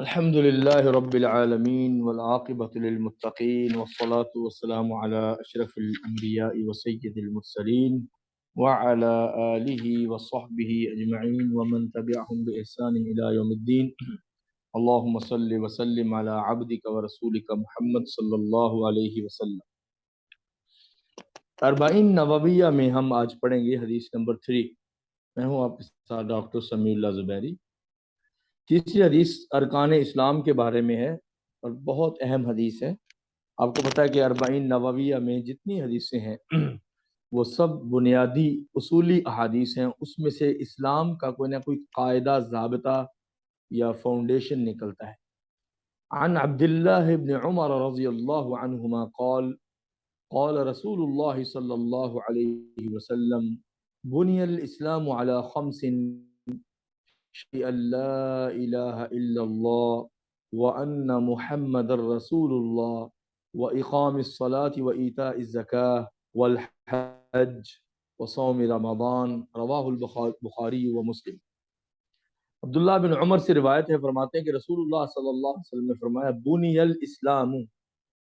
الحمد لله رب العالمين والعاقبة للمتقين والصلاة والسلام على أشرف الأنبياء وسيد المرسلين وعلى آله وصحبه أجمعين ومن تبعهم بإحسان إلى يوم الدين. اللهم صل وسلم على عبدك ورسولك محمد صلی اللہ علیہ وسلم. اربعین نوویہ میں ہم آج پڑھیں گے حدیث نمبر 3. میں ہوں آپ کے ساتھ ڈاکٹر سمیع اللہ زبیری. تیسری حدیث ارکان اسلام کے بارے میں ہے اور بہت اہم حدیث ہے. آپ کو پتہ ہے کہ اربعین نوویہ میں جتنی حدیثیں ہیں وہ سب بنیادی اصولی احادیث ہیں. اس میں سے اسلام کا کوئی نہ کوئی قاعدہ ضابطہ یا فاؤنڈیشن نکلتا ہے. عن عبداللہ بن عمر رضی اللہ عنہما قال قال رسول اللہ صلی اللہ علیہ وسلم بنی الاسلام علی خمس أن لا إله إلا الله وأن محمد رسول الله وإقام الصلاة وإيتاء الزكاة والحج وصوم رمضان رواہ البخاری و مسلم. عبداللہ بن عمر سے روایت ہے، فرماتے ہیں کہ رسول اللہ صلی اللہ علیہ وسلم نے فرمایا بنی الاسلام،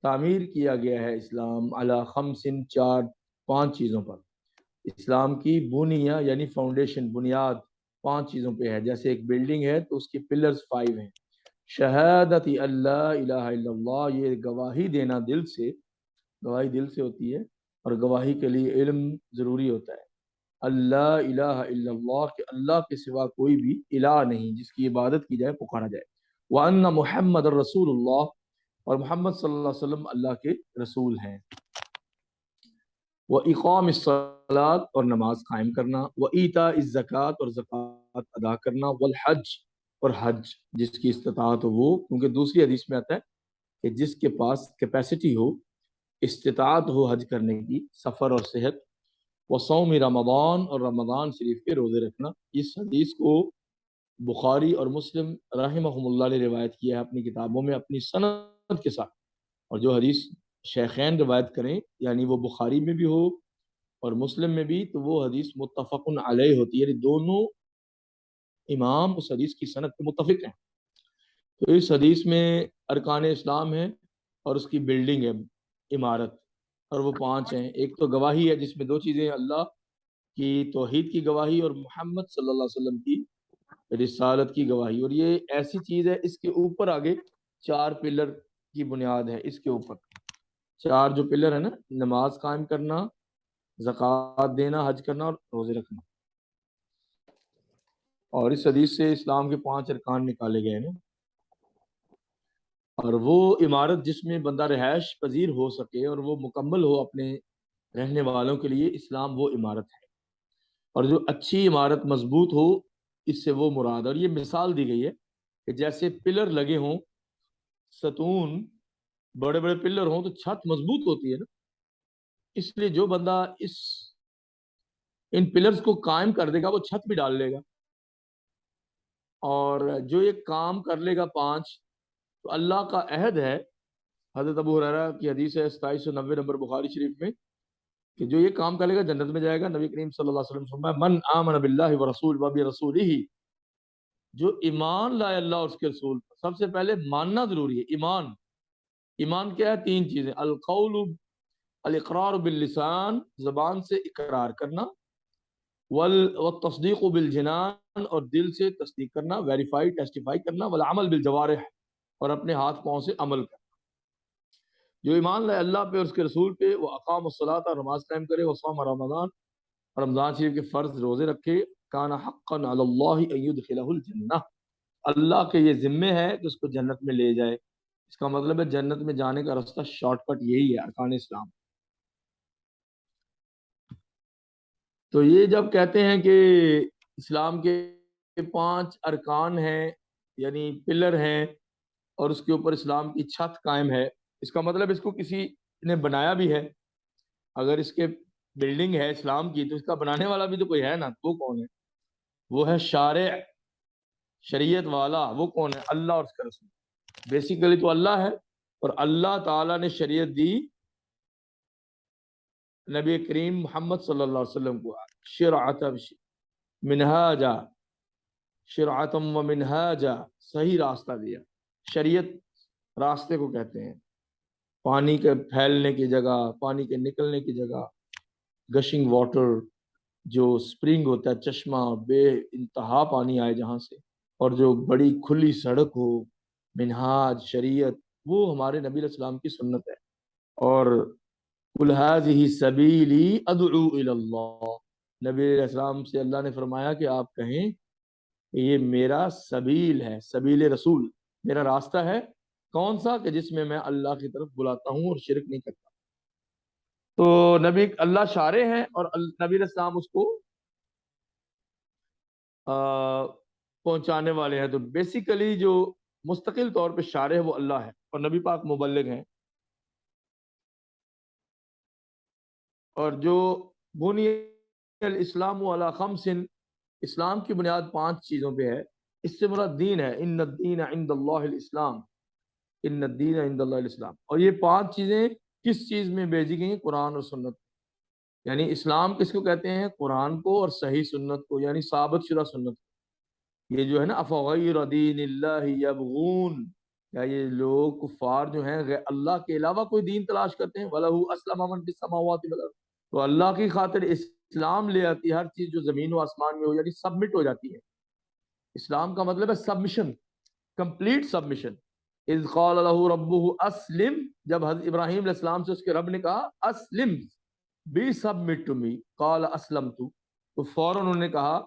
تعمیر کیا گیا ہے اسلام، علی خمس، پانچ چیزوں پر. اسلام کی بنیہ یعنی فاؤنڈیشن، بنیاد 5 چیزوں پہ ہے. جیسے ایک بلڈنگ ہے تو اس کی پلرز 5 ہیں. شہادت اللہ الہ الا اللہ، یہ گواہی دینا دل سے، گواہی دل سے ہوتی ہے اور گواہی کے لیے علم ضروری ہوتا ہے. اللہ الہ الا اللہ، کہ اللہ کے سوا کوئی بھی الہ نہیں جس کی عبادت کی جائے، پکارا جائے. وان محمد الرسول اللہ، اور محمد صلی اللہ علیہ وسلم اللہ کے رسول ہیں. وإقام الصلاۃ، اور نماز قائم کرنا. وإیتاء الزکوٰۃ، اور زکوٰۃ ادا کرنا. والحج، اور حج جس کی استطاعت ہو وہ، کیونکہ دوسری حدیث میں آتا ہے کہ جس کے پاس کیپیسٹی ہو، استطاعت ہو حج کرنے کی، سفر اور صحت. وصوم رمضان، اور رمضان شریف کے روزے رکھنا. اس حدیث کو بخاری اور مسلم رحمہم اللہ نے روایت کیا ہے اپنی کتابوں میں اپنی سند کے ساتھ. اور جو حدیث شیخین روایت کریں، یعنی وہ بخاری میں بھی ہو اور مسلم میں بھی، تو وہ حدیث متفق علیہ ہوتی ہے، یعنی دونوں امام اس حدیث کی سند پہ متفق ہیں. تو اس حدیث میں ارکان اسلام ہے اور اس کی بلڈنگ ہے، عمارت، اور وہ 5 ہیں. ایک تو گواہی ہے جس میں 2 چیزیں ہیں، اللہ کی توحید کی گواہی اور محمد صلی اللہ علیہ وسلم کی رسالت کی گواہی. اور یہ ایسی چیز ہے، اس کے اوپر آگے 4 پلر کی بنیاد ہے. اس کے اوپر 4 جو پلر ہے نا، نماز قائم کرنا، زکوٰۃ دینا، حج کرنا اور روزے رکھنا. اور اس حدیث سے اسلام کے 5 ارکان نکالے گئے ہیں. اور وہ عمارت جس میں بندہ رہائش پذیر ہو سکے اور وہ مکمل ہو اپنے رہنے والوں کے لیے، اسلام وہ عمارت ہے. اور جو اچھی عمارت مضبوط ہو، اس سے وہ مراد. اور یہ مثال دی گئی ہے کہ جیسے پلر لگے ہوں، ستون، بڑے بڑے پلر ہوں تو چھت مضبوط ہوتی ہے نا. اس لیے جو بندہ ان پلرز کو قائم کر دے گا وہ چھت بھی ڈال لے گا. اور جو یہ کام کر لے گا 5، تو اللہ کا عہد ہے، حضرت ابو ہریرہ کی حدیث ہے 2790 نمبر بخاری شریف میں، کہ جو یہ کام کر لے گا جنت میں جائے گا. نبی کریم صلی اللہ علیہ وسلم فرمایا من آمن باللہ وبرسولہ، جو ایمان لائے اللہ اور اس کے رسول. سب سے پہلے ماننا ضروری ہے. ایمان کیا ہے؟ 3 چیزیں: الاقرار باللسان، زبان سے اقرار کرنا، والتصدیق بالجنان، اور دل سے تصدیق کرنا، ویریفائی، ٹیسٹیفائی کرنا، والعمل بالجوارح، اور اپنے ہاتھ پاؤں سے عمل کرنا. جو ایمان لائے اللہ پہ اور اس کے رسول پہ، وہ اقام الصلاۃ، اور نماز قائم کرے، وصام رمضان، اور رمضان شریف کے فرض روزے رکھے. کان حقا علی اللہ ان یدخلہ الجنہ، اللہ کے یہ ذمہ ہے کہ اس کو جنت میں لے جائے. اس کا مطلب ہے جنت میں جانے کا راستہ شارٹ کٹ یہی ہے، ارکان اسلام. تو یہ جب کہتے ہیں کہ اسلام کے 5 ارکان ہیں، یعنی پلر ہیں، اور اس کے اوپر اسلام کی چھت قائم ہے، اس کا مطلب اس کو کسی نے بنایا بھی ہے. اگر اس کے بلڈنگ ہے اسلام کی تو اس کا بنانے والا بھی تو کوئی ہے نا. وہ کون ہے؟ وہ ہے شارع، شریعت والا. وہ کون ہے؟ اللہ اور اس کا رسول. بیسیکلی تو اللہ ہے، اور اللہ تعالیٰ نے شریعت دی نبی کریم محمد صلی اللہ علیہ وسلم کو، شرعۃ منہاجا، شرعۃ و منہاجا، صحیح راستہ دیا. شریعت راستے کو کہتے ہیں، پانی کے پھیلنے کی جگہ، پانی کے نکلنے کی جگہ، گشنگ واٹر، جو سپرنگ ہوتا ہے، چشمہ بے انتہا پانی آئے جہاں سے، اور جو بڑی کھلی سڑک ہو، منہاج شریعت، وہ ہمارے نبی علیہ السلام کی سنت ہے۔ اور قُلْ هَٰذِهِ سَبِيلِي أَدْعُو إِلَى اللَّهِ، نبی علیہ السلام سے اللہ نے فرمایا کہ آپ کہیں کہ یہ میرا سبیل ہے، سبیل رسول، میرا راستہ ہے، کون سا؟ کہ جس میں اللہ کی طرف بلاتا ہوں اور شرک نہیں کرتا۔ تو نبی اللہ شارع ہیں اور نبی علیہ السلام اس کو پہنچانے والے ہیں۔ تو بیسیکلی جو مستقل طور پہ شارع ہے وہ اللہ ہے، اور نبی پاک مبلغ ہیں۔ اور جو بنی الاسلام علی خمس، اسلام کی بنیاد 5 چیزوں پہ ہے، اس سے مراد دین ہے۔ ان الدین عند اللہ الاسلام، ان الدین عند اللہ الاسلام۔ اور یہ 5 چیزیں کس چیز میں بھیجی گئی ہیں؟ قرآن اور سنت۔ یعنی اسلام کس کو کہتے ہیں؟ قرآن کو اور صحیح سنت کو، یعنی ثابت شدہ سنت کو۔ یہ جو ہے نا افغیر دین اللہ یبغون، یا یہ لوگ کفار جو ہیں اللہ کے علاوہ کوئی دین تلاش کرتے ہیں، وَلَهُ أَسْلَمَ مَن فِي السَّمَاوَاتِ وَالْأَرْضِ، تو اللہ کی خاطر اسلام لے آتی ہے ہر چیز جو زمین و آسمان میں ہو، یعنی سبمٹ ہو جاتی ہے۔ اسلام کا مطلب ہے سبمیشن، کمپلیٹ سبمیشن۔ اذ قال له ربه اسلم، جب حضرت ابراہیم علیہ السلام سے اس کے رب نے کہا اسلم، بی سبمٹ ٹو می، قال اسلمت، تو فوراً انہوں نے کہا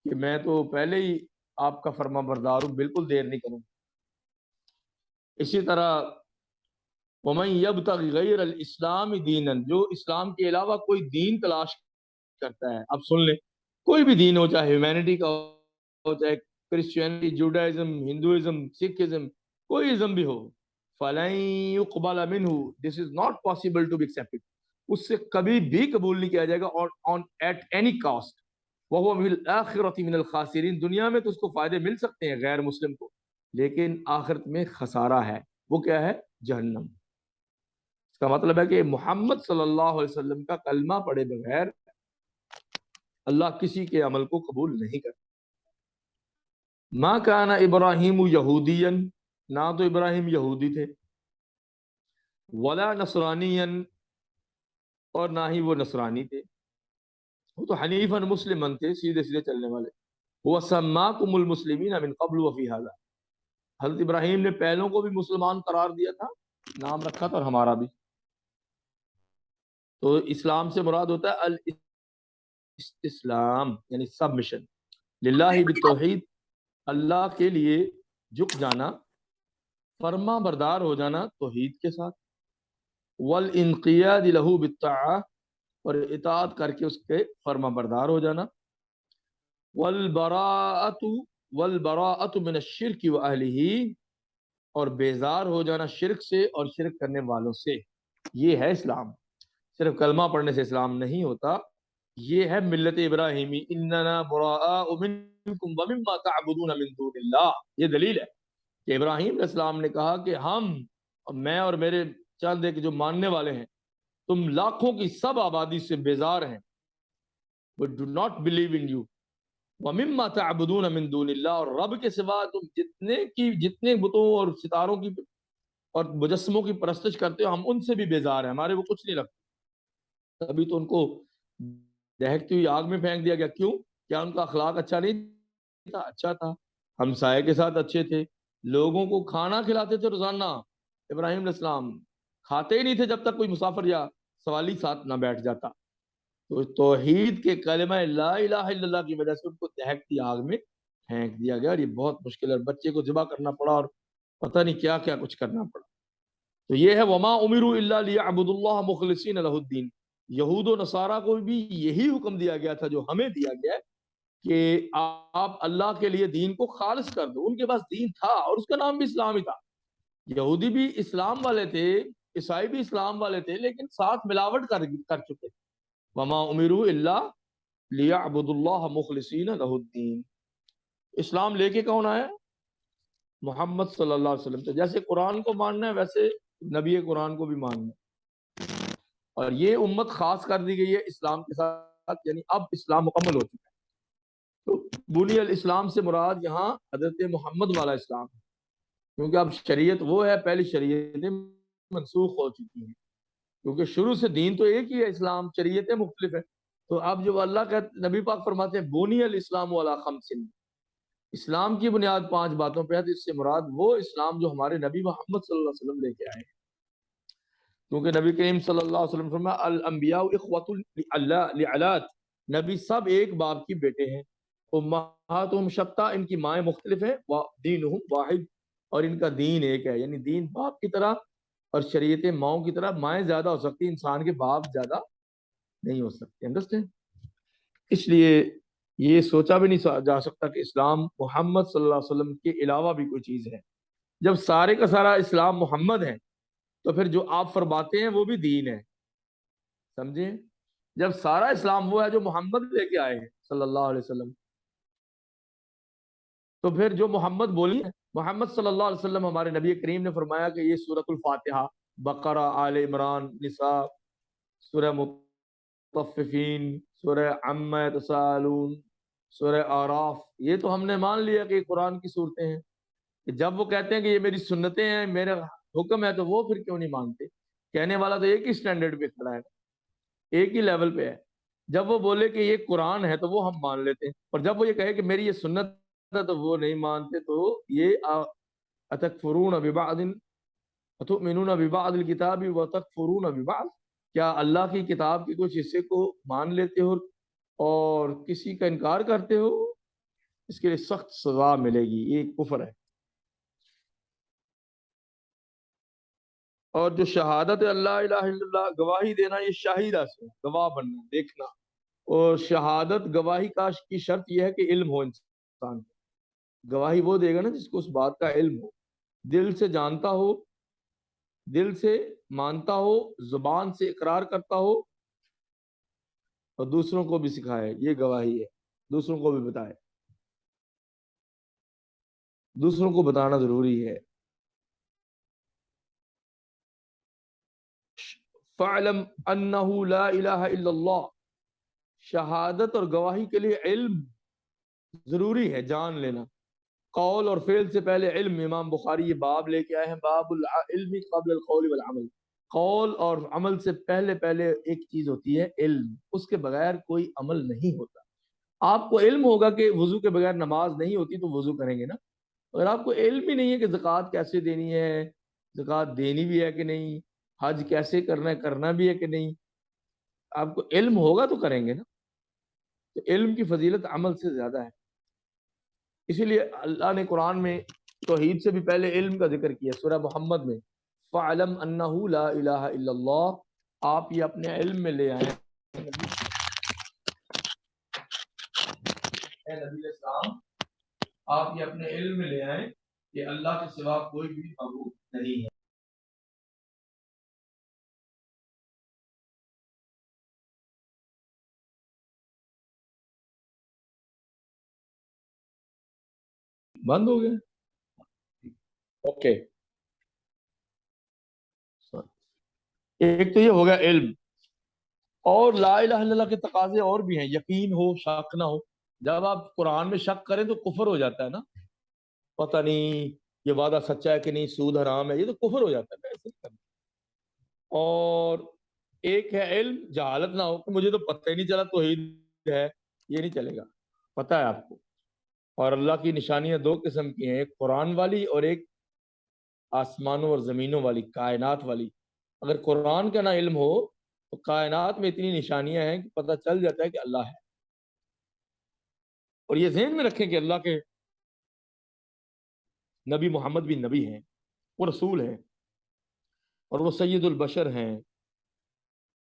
کہ میں تو پہلے ہی آپ کا فرما بردار ہوں، بالکل دیر نہیں کروں۔ اسی طرح وَمَن يَبْتَغِ غَيْرَ الْإِسْلَامِ دِينًا، جو اسلام کے علاوہ کوئی دین تلاش کرتا ہے، اب سن لیں، کوئی بھی دین ہو، چاہے ہیومینٹی کا ہو، چاہے کرسچینٹی، جوڈائزم، ہندوازم، سکھزم، کوئی ازم بھی ہو، فَلَن يُقْبَلَ مِنْهُ، this is not possible to be accepted، اس سے کبھی بھی قبول نہیں کیا جائے گا، اور at any cost، وَهُوَ فِي الْآخِرَةِ مِنَ الْخَاسِرِينَ، دنیا میں تو اس کو فائدے مل سکتے ہیں غیر مسلم کو، لیکن آخرت میں خسارہ ہے۔ وہ کیا ہے؟ جہنم۔ اس کا مطلب ہے کہ محمد صلی اللہ علیہ وسلم کا کلمہ پڑھے بغیر اللہ کسی کے عمل کو قبول نہیں کرتا۔ ما کان ابراہیم یہودیا، نہ تو ابراہیم یہودی تھے، ولا نصرانیا، اور نہ ہی وہ نصرانی تھے، وہ تو حنیفا مسلما تھے، سیدھے سیدھے چلنے والے۔ وہ سماکم المسلمین من قبل وفی ھذا، حضرت ابراہیم نے پہلوں کو بھی مسلمان قرار دیا تھا، نام رکھا تھا، اور ہمارا بھی۔ تو اسلام سے مراد ہوتا ہے الاستسلام، یعنی سبمیشن للہ بالتوحید، اللہ کے لیے جھک جانا، فرما بردار ہو جانا توحید کے ساتھ، والانقیاد لہ بالطاعہ، اور اطاعت کر کے اس کے فرما بردار ہو جانا، والبراءۃ من الشرک واہلہ، اور بیزار ہو جانا شرک سے اور شرک کرنے والوں سے۔ یہ ہے اسلام۔ صرف کلمہ پڑھنے سے اسلام نہیں ہوتا، یہ ہے ملت ابراہیمی، اننا براء منکم ومما تعبدون من دون اللہ۔ یہ دلیل ہے کہ ابراہیم علیہ السلام نے کہا کہ ہم، میں اور میرے چند ایک جو ماننے والے ہیں، تم لاکھوں کی سب آبادی سے بیزار ہیں، we do not believe in you، ومما تعبدون من دون اللہ، اور رب کے سوا تم جتنے بتوں اور ستاروں کی اور مجسموں کی پرستش کرتے ہو، ہم ان سے بھی بیزار ہیں، ہمارے وہ کچھ نہیں لگتا۔ تبھی تو ان کو دہکتی ہوئی آگ میں پھینک دیا گیا۔ کیوں؟ کیا ان کا اخلاق اچھا نہیں تھا؟ اچھا تھا، ہمسائے کے ساتھ اچھے تھے، لوگوں کو کھانا کھلاتے تھے روزانہ۔ ابراہیم علیہ السلام کھاتے ہی نہیں تھے جب تک کوئی مسافر یا سوالی ساتھ نہ بیٹھ جاتا۔ تو توحید کے کلمہ لا الہ الا اللہ کی وجہ سے ان کو دہکتی آگ میں پھینک دیا گیا، اور یہ بہت مشکل ہے، بچے کو ذبح کرنا پڑا اور پتہ نہیں کیا کیا کچھ کرنا پڑا۔ تو یہ ہے وما امروا الا لیعبدوا اللہ مخلصین لہ الدین۔ یہود و نصارہ کو بھی یہی حکم دیا گیا تھا جو ہمیں دیا گیا ہے، کہ آپ اللہ کے لیے دین کو خالص کر دو۔ ان کے پاس دین تھا اور اس کا نام بھی اسلام ہی تھا۔ یہودی بھی اسلام والے تھے، عیسائی بھی اسلام والے تھے، لیکن ساتھ ملاوٹ کر چکے تھے۔ وما امروا الا لیعبدوا اللہ مخلصین لہ الدین۔ اسلام لے کے کون آیا؟ محمد صلی اللہ علیہ وسلم۔ تو جیسے قرآن کو ماننا ہے ویسے نبی قرآن کو بھی ماننا ہے، اور یہ امت خاص کر دی گئی ہے اسلام کے ساتھ، یعنی اب اسلام مکمل ہو چکا ہے۔ تو بنی الاسلام سے مراد یہاں حضرت محمد والا اسلام ہے۔ کیونکہ اب شریعت وہ ہے، پہلی شریعتیں منسوخ ہو چکی ہیں، کیونکہ شروع سے دین تو ایک ہی ہے اسلام، شریعتیں مختلف ہیں۔ تو اب جو اللہ کا نبی پاک فرماتے ہیں بنی الاسلام علی خمس، اسلام کی بنیاد 5 باتوں پہ ہے، تو اس سے مراد وہ اسلام جو ہمارے نبی محمد صلی اللہ علیہ وسلم لے کے آئے ہیں، کیونکہ نبی کریم صلی اللہ علیہ وسلم فرمایا الانبیاء اخوۃ لعلات، نبی سب ایک باپ کی بیٹے ہیں، امہاتہم شتیٰ، ان کی مائیں مختلف ہیں، دینہم واحد، اور ان کا دین ایک ہے، یعنی دین باپ کی طرح اور شریعتیں ماؤں کی طرح، مائیں زیادہ ہو سکتی، انسان کے باپ زیادہ نہیں ہو سکتے، انڈرسٹینڈ؟ اس لیے یہ سوچا بھی نہیں جا سکتا کہ اسلام محمد صلی اللہ علیہ وسلم کے علاوہ بھی کوئی چیز ہے۔ جب سارے کا سارا اسلام محمد ہے تو پھر جو آپ فرماتے ہیں وہ بھی دین ہے، سمجھیں؟ جب سارا اسلام وہ ہے جو محمد لے کے آئے ہیں صلی اللہ علیہ وسلم، تو پھر جو محمد بولی ہے، محمد صلی اللہ علیہ وسلم، ہمارے نبی کریم نے فرمایا کہ یہ سورۃ الفاتحہ، بقرہ، آل عمران، نساء، سورہ مطففین، سورہ عما یتساءلون، سورہ آراف، یہ تو ہم نے مان لیا کہ یہ قرآن کی صورتیں ہیں۔ کہ جب وہ کہتے ہیں کہ یہ میری سنتیں ہیں، میرا حکم ہے، تو وہ پھر کیوں نہیں مانتے؟ کہنے والا تو ایک ہی سٹینڈرڈ پہ کھڑا ہے، ایک ہی لیول پہ ہے۔ جب وہ بولے کہ یہ قرآن ہے تو وہ ہم مان لیتے ہیں، اور جب وہ یہ کہے کہ میری یہ سنت ہے تو وہ نہیں مانتے۔ تو یہ اتکفرون ببعض اتؤمنون ببعض الکتاب وتکفرون ببعض، کیا اللہ کی کتاب کے کچھ حصے کو مان لیتے ہو اور کسی کا انکار کرتے ہو؟ اس کے لیے سخت سزا ملے گی، یہ کفر ہے۔ اور جو شہادت اللہ الہ الا اللہ، گواہی دینا، یہ شاہدہ سے گواہ بننا، دیکھنا، اور شہادت گواہی کی شرط یہ ہے کہ علم ہو انسان کو۔ گواہی وہ دے گا نا جس کو اس بات کا علم ہو، دل سے جانتا ہو، دل سے مانتا ہو، زبان سے اقرار کرتا ہو، اور دوسروں کو بھی سکھائے، یہ گواہی ہے، دوسروں کو بھی بتائے، دوسروں کو بتانا ضروری ہے۔ فَاعْلَمْ أَنَّهُ لَا إِلَهَ إِلَّا اللَّهُ، شہادت اور گواہی کے لیے علم ضروری ہے، جان لینا۔ قول اور فعل سے پہلے علم، امام بخاری یہ باب لے کے آئے ہیں، باب العلم قبل القول والعمل، قول اور عمل سے پہلے ایک چیز ہوتی ہے علم، اس کے بغیر کوئی عمل نہیں ہوتا۔ آپ کو علم ہوگا کہ وضو کے بغیر نماز نہیں ہوتی تو وضو کریں گے نا، اگر آپ کو علم ہی نہیں ہے کہ زکوٰۃ کیسے دینی ہے، زکوٰۃ دینی بھی ہے کہ نہیں، حج کیسے کرنا ہے، کرنا بھی ہے کہ نہیں، آپ کو علم ہوگا تو کریں گے نا۔ تو علم کی فضیلت عمل سے زیادہ ہے، اسی لیے اللہ نے قرآن میں توحید سے بھی پہلے علم کا ذکر کیا، سورہ محمد میں فَعْلَمْ أَنَّهُ لَا إِلَهَ إِلَّا اللَّهُ، آپ یہ اپنے علم میں لے آئیں، اے نبی اسلام، آپ یہ اپنے علم میں لے آئیں کہ اللہ کے سوا کوئی بھی معبود نہیں ہے۔ بند ہو گئے؟ اوکے، ایک تو یہ ہو گیا علم، اور لا الہ الا اللہ کے تقاضے اور بھی ہیں، یقین ہو، شک نہ ہو۔ جب آپ قرآن میں شک کریں تو کفر ہو جاتا ہے نا، پتہ نہیں یہ وعدہ سچا ہے کہ نہیں، سود حرام ہے، یہ تو کفر ہو جاتا ہے، ایسے نہیں کرنا۔ اور ایک ہے علم، جہالت نہ ہو کہ مجھے تو پتہ ہی نہیں چلا توحید ہے، یہ نہیں چلے گا، پتہ ہے آپ کو۔ اور اللہ کی نشانیاں دو قسم کی ہیں، ایک قرآن والی اور ایک آسمانوں اور زمینوں والی، کائنات والی۔ اگر قرآن کا نہ علم ہو تو کائنات میں اتنی نشانیاں ہیں کہ پتہ چل جاتا ہے کہ اللہ ہے۔ اور یہ ذہن میں رکھیں کہ اللہ کے نبی محمد بھی نبی ہیں، وہ رسول ہیں، اور وہ سید البشر ہیں،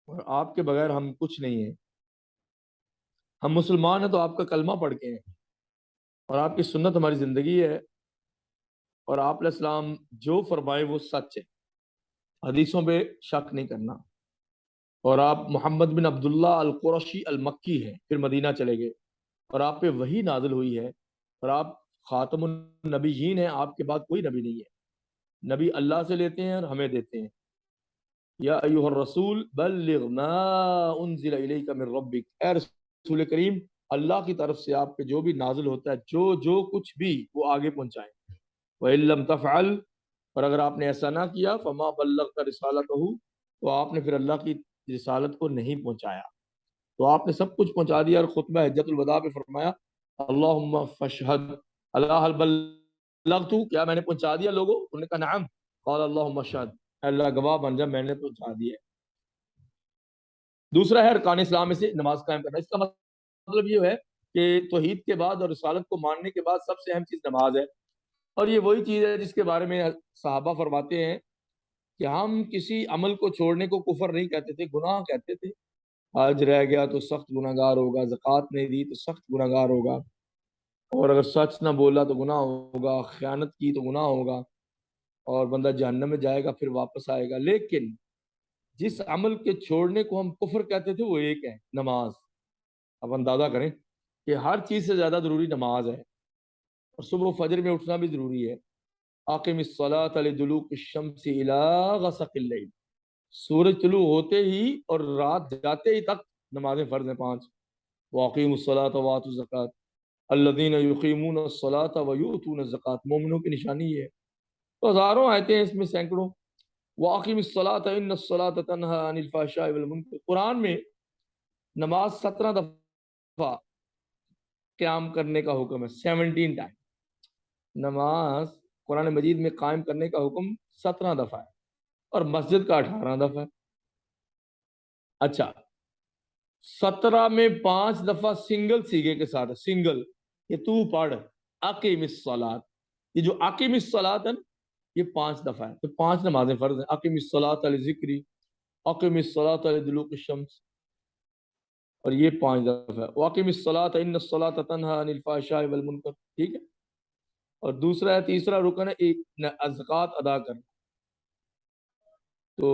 اور آپ کے بغیر ہم کچھ نہیں ہیں۔ ہم مسلمان ہیں تو آپ کا کلمہ پڑھ کے ہیں، اور آپ کی سنت ہماری زندگی ہے، اور آپ علیہ السلام جو فرمائے وہ سچ ہے، حدیثوں پہ شک نہیں کرنا۔ اور آپ محمد بن عبداللہ القرشی المکی ہیں، پھر مدینہ چلے گئے، اور آپ پہ وحی نازل ہوئی ہے، اور آپ خاتم النبیین ہیں، آپ کے بعد کوئی نبی نہیں ہے، نبی اللہ سے لیتے ہیں اور ہمیں دیتے ہیں۔ یا ایھا الرسول بلغ ما انزل الیک من ربک، اے رسول کریم، اللہ کی طرف سے آپ پہ جو بھی نازل ہوتا ہے، جو کچھ بھی، وہ آگے پہنچائیں۔ وَإِن لَّمْ تَفْعَلْ، اور اگر آپ نے ایسا نہ کیا فَمَا بَلَّغْتَ رِسَالَتَهُ، تو آپ نے پھر اللہ کی رسالت کو نہیں پہنچایا. تو آپ نے سب کچھ پہنچا دیا. اور خطبہ حجۃ الوداع پہ فرمایا اللہم فشہد، اللہ حل بلغت، کیا میں نے پہنچا دیا لوگوں؟ انہوں نے کہا نعم. قال اللہم اشہد، اللہ گواہ بن جا میں نے پہنچا دیا. دوسرا ہے ارکان اسلام میں سے نماز قائم کرنا. اس کا مطلب یہ ہے کہ توحید کے بعد اور رسالت کو ماننے کے بعد سب سے اہم چیز نماز ہے. اور یہ وہی چیز ہے جس کے بارے میں صحابہ فرماتے ہیں کہ ہم کسی عمل کو چھوڑنے کو کفر نہیں کہتے تھے، گناہ کہتے تھے. حج رہ گیا تو سخت گناہ گار ہوگا، زکوٰۃ نہیں دی تو سخت گناہ گار ہوگا، اور اگر سچ نہ بولا تو گناہ ہوگا، خیانت کی تو گناہ ہوگا، اور بندہ جہنم میں جائے گا پھر واپس آئے گا. لیکن جس عمل کے چھوڑنے کو ہم کفر کہتے تھے وہ ایک ہے، نماز. اب اندازہ کریں کہ ہر چیز سے زیادہ ضروری نماز ہے، اور صبح فجر میں اٹھنا بھی ضروری ہے. اقم الصلاۃ لدلوک الشمس الی غسق اللیل، سورج طلوع ہوتے ہی اور رات جاتے ہی تک نمازیں فرض ہیں 5. واقیموا الصلاۃ وآتوا الزکاۃ الذین یقیمون الصلاۃ ویؤتون الزکاۃ، مومنوں کی نشانی یہ ہے. تو ہزاروں آیتیں ہیں اس میں، سینکڑوں. واقیم الصلاۃ ان الصلاۃ تنہی عن الفحشاء والمنکر، قرآن میں نماز 17 دفعہ قیام کرنے کا حکم ہے، 17 ٹائم. نماز قرآن مجید میں قائم کرنے کا حکم 17 دفعہ ہے، اور مسجد کا 18 دفعہ ہے. اچھا، 17 میں 5 دفعہ سنگل سیگے کے ساتھ ہے، سنگل، کہ تو پڑھ اقیم الصلاۃ. یہ جو اقیم الصلاۃ ہے نا، یہ 5 دفعہ ہے. تو 5 نمازیں فرض ہیں. اقیم الصلاۃ لذکری، اقیم الصلاۃ لدلوک الشمس، اور یہ 5 دفعہ ہے. واقیم الصلاۃ ان الصلاۃ تنہی عن الفحشاء والمنکر، ٹھیک ہے. اور دوسرا ہے، تیسرا رکن ہے ایک زکوٰۃ ادا کرنا. تو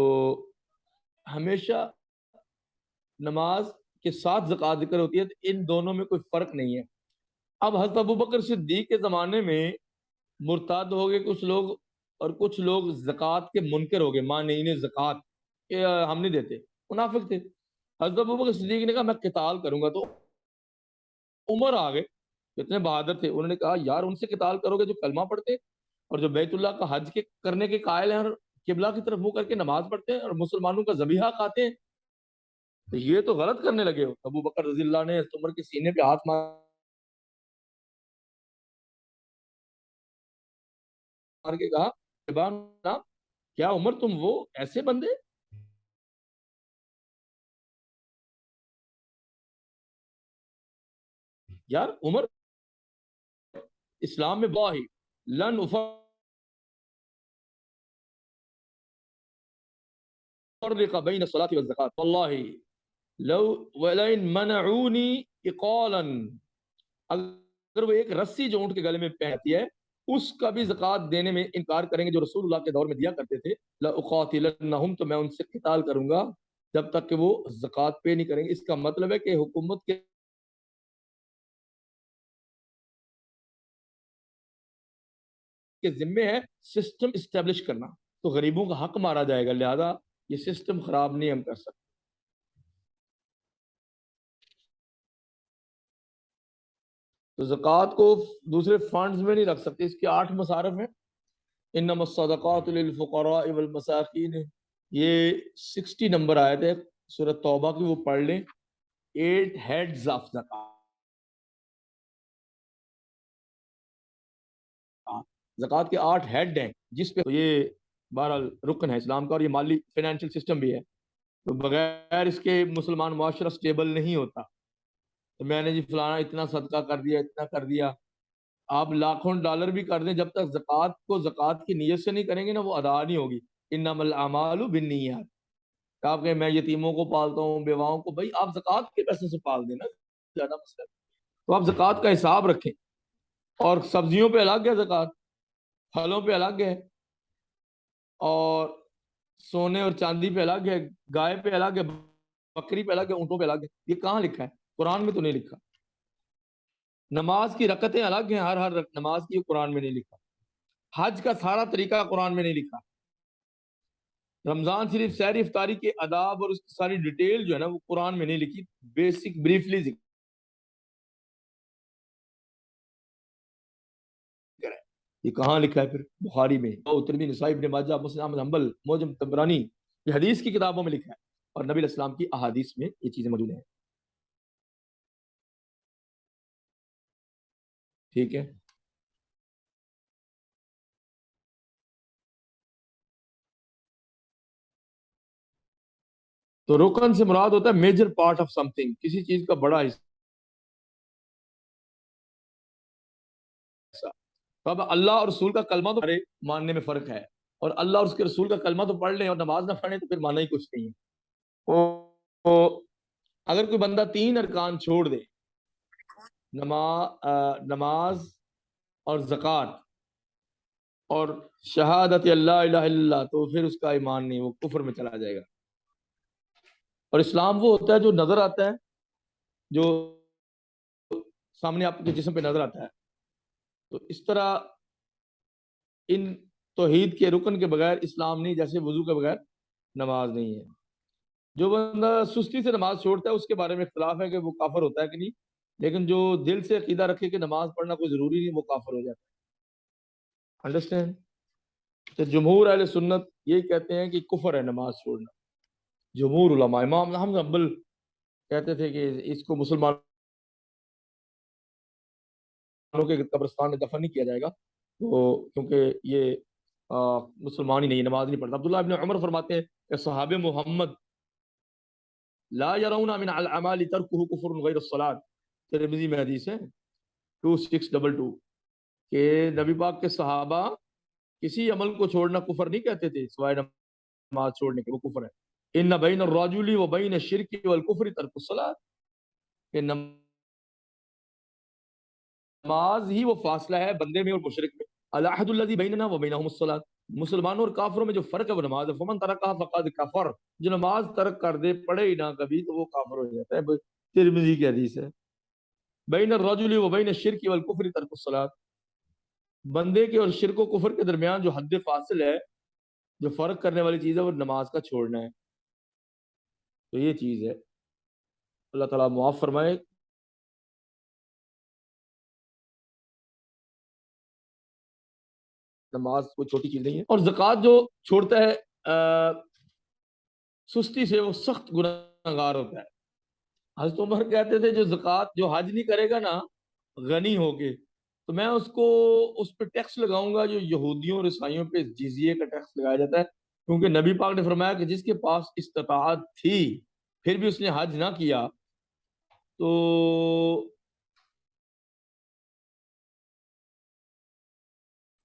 ہمیشہ نماز کے ساتھ زکوٰۃ ذکر ہوتی ہے، تو ان دونوں میں کوئی فرق نہیں ہے. اب حضرت ابوبکر صدیق کے زمانے میں مرتد ہو گئے کچھ لوگ، اور کچھ لوگ زکوٰۃ کے منکر ہو گئے، مانعین زکوٰۃ، کہ ہم نہیں دیتے، منافق تھے. حضرت ابوبکر صدیق نے کہا میں قتال کروں گا. تو عمر آ گئے، اتنے بہادر تھے، انہوں نے کہا یار ان سے قتال کرو گے جو کلمہ پڑھتے اور جو بیت اللہ کا حج کے کرنے کے قائل ہیں، اور قبلہ کی طرف منہ کر کے نماز پڑھتے ہیں اور مسلمانوں کا ذبیحہ کھاتے ہیں، تو یہ تو غلط کرنے لگے ہو. ابو بکر رضی اللہ نے عمر کے سینے پہ ہاتھ مار کے کہا کیا عمر تم وہ ایسے بندے؟ یار عمر اسلام میں باہی لن افرق بین الصلاۃ والزکاۃ واللہ لو ولئن منعونی اقالا، اگر وہ ایک رسی جو اونٹ کے گلے میں پہنتی ہے اس کا بھی زکوٰۃ دینے میں انکار کریں گے جو رسول اللہ کے دور میں دیا کرتے تھے، لأقاتلنہم، تو میں ان سے قتال کروں گا جب تک کہ وہ زکوٰۃ پے نہیں کریں گے. اس کا مطلب ہے کہ حکومت کے ذمے ہے سسٹم اسٹیبلش کرنا، تو غریبوں کا حق مارا جائے گا، لہذا یہ سسٹم خراب نہیں ہم کر سکتے. تو زکوٰۃ کو دوسرے فنڈز میں نہیں رکھ سکتے. اس کے 8 مصارف ہیں. انما الصدقات للفقراء والمساکین، یہ 60 نمبر آئے تھے سورۃ توبہ کی، وہ پڑھ لیں. 8 heads of زکوٰۃ، زکوٰۃ کے 8 ہیڈ ہیں جس پہ یہ بہرحال رکن ہے اسلام کا، اور یہ مالی فائنینشیل سسٹم بھی ہے. تو بغیر اس کے مسلمان معاشرہ سٹیبل نہیں ہوتا. تو میں نے جی فلانا اتنا صدقہ کر دیا، اتنا کر دیا، آپ لاکھوں ڈالر بھی کر دیں، جب تک زکوٰۃ کو زکوٰۃ کی نیت سے نہیں کریں گے نا، وہ ادا نہیں ہوگی. انما الاعمال بالنیات. آپ کہیں میں یتیموں کو پالتا ہوں، بیواؤں کو، بھائی آپ زکوٰۃ کے پیسے سے پال دینا، زیادہ مسئلہ. تو آپ زکوٰۃ کا حساب رکھیں. اور سبزیوں پہ الگ ہے زکوٰۃ، پھلوں پہ الگ ہے، اور سونے اور چاندی پہ الگ ہے، گائے پہ الگ ہے، بکری پہ الگ ہے، اونٹوں پہ الگ ہے. یہ کہاں لکھا ہے؟ قرآن میں تو نہیں لکھا. نماز کی رکعتیں الگ ہیں، ہر نماز کی، قرآن میں نہیں لکھا. حج کا سارا طریقہ قرآن میں نہیں لکھا. رمضان شریف سحری افطاری کے آداب اور اس کی ساری ڈیٹیل جو ہے نا وہ قرآن میں نہیں لکھی، بیسک بریفلی ذکر ہے. یہ کہاں لکھا ہے پھر؟ بخاری میں، ترمذی، نسائی، ابن ماجہ، مسلم، احمد حنبل، معجم طبرانی، یہ حدیث کی کتابوں میں لکھا ہے، اور نبی علیہ السلام کی احادیث میں یہ چیزیں موجود ہیں. ٹھیک ہے. تو رکن سے مراد ہوتا ہے major part of something, کسی چیز کا بڑا حصہ. تو اب اللہ اور رسول کا کلمہ تو ماننے میں فرق ہے، اور اللہ اور اس کے رسول کا کلمہ تو پڑھ لیں اور نماز نہ پڑھیں تو پھر مانا ہی کچھ نہیں ہے. تو اگر کوئی بندہ 3 ارکان چھوڑ دے، نماز اور زکوٰۃ اور شہادت اللہ الہ الا اللہ، تو پھر اس کا ایمان نہیں، وہ کفر میں چلا جائے گا. اور اسلام وہ ہوتا ہے جو نظر آتا ہے، جو سامنے آپ کے جسم پہ نظر آتا ہے. تو اس طرح ان توحید کے رکن کے بغیر اسلام نہیں، جیسے وضو کے بغیر نماز نہیں ہے. جو بندہ سستی سے نماز چھوڑتا ہے اس کے بارے میں اختلاف ہے کہ وہ کافر ہوتا ہے کہ نہیں، لیکن جو دل سے عقیدہ رکھے کہ نماز پڑھنا کوئی ضروری نہیں، وہ کافر ہو جاتا ہے. انڈرسٹینڈ؟ تو جمہور اہل سنت یہی کہتے ہیں کہ کفر ہے نماز چھوڑنا. جمہور علماء، امام احمد حنبل کہتے تھے کہ اس کو مسلمانوں کے قبرستان میں دفن نہیں کیا جائے گا، تو کیونکہ یہ مسلمان ہی نہیں، نماز نہیں پڑھتا. عبداللہ ابن عمر فرماتے ہیں کہ صحابہ محمد لا يرون من الاعمال ترکہ کفر غیر الصلاۃ، ترمذی میں حدیث ہے 2622، کہ نبی پاک کے صحابہ کسی عمل کو چھوڑنا کفر نہیں کہتے تھے سوائے نماز چھوڑنے کے، وہ کفر ہے. ان بین الرجل و بین الشرک والکفر ترک الصلاۃ، کہ نماز ہی وہ فاصلہ ہے بندے میں اور مشرک میں. العہد الذی بیننا و بینہم الصلاۃ، مسلمانوں اور کافروں میں جو فرق ہے وہ نماز ہے. فمن ترکھا فقد کفر، جو نماز ترک کر دے، پڑھے ہی نہ کبھی، تو وہ کافر ہو جاتا ہے. ترمذی کی حدیث ہے. بین الرجل و بین الشرک والکفر ترک الصلاۃ، بندے کے اور شرک و کفر کے درمیان جو حد فاصل ہے، جو فرق کرنے والی چیز ہے، وہ نماز کا چھوڑنا ہے. تو یہ چیز ہے. اللہ تعالیٰ معاف فرمائے. نماز کوئی چھوٹی چیز نہیں ہے. اور زکوٰۃ جو چھوڑتا ہے سستی سے، وہ سخت گناہگار ہوتا ہے. حضرت عمر کہتے تھے جو زکوٰۃ، جو حج نہیں کرے گا نا غنی ہو کے، تو میں اس کو اس پہ ٹیکس لگاؤں گا جو یہودیوں اور عیسائیوں پہ جزیے کا ٹیکس لگایا جاتا ہے. کیونکہ نبی پاک نے فرمایا کہ جس کے پاس استطاعت تھی پھر بھی اس نے حج نہ کیا، تو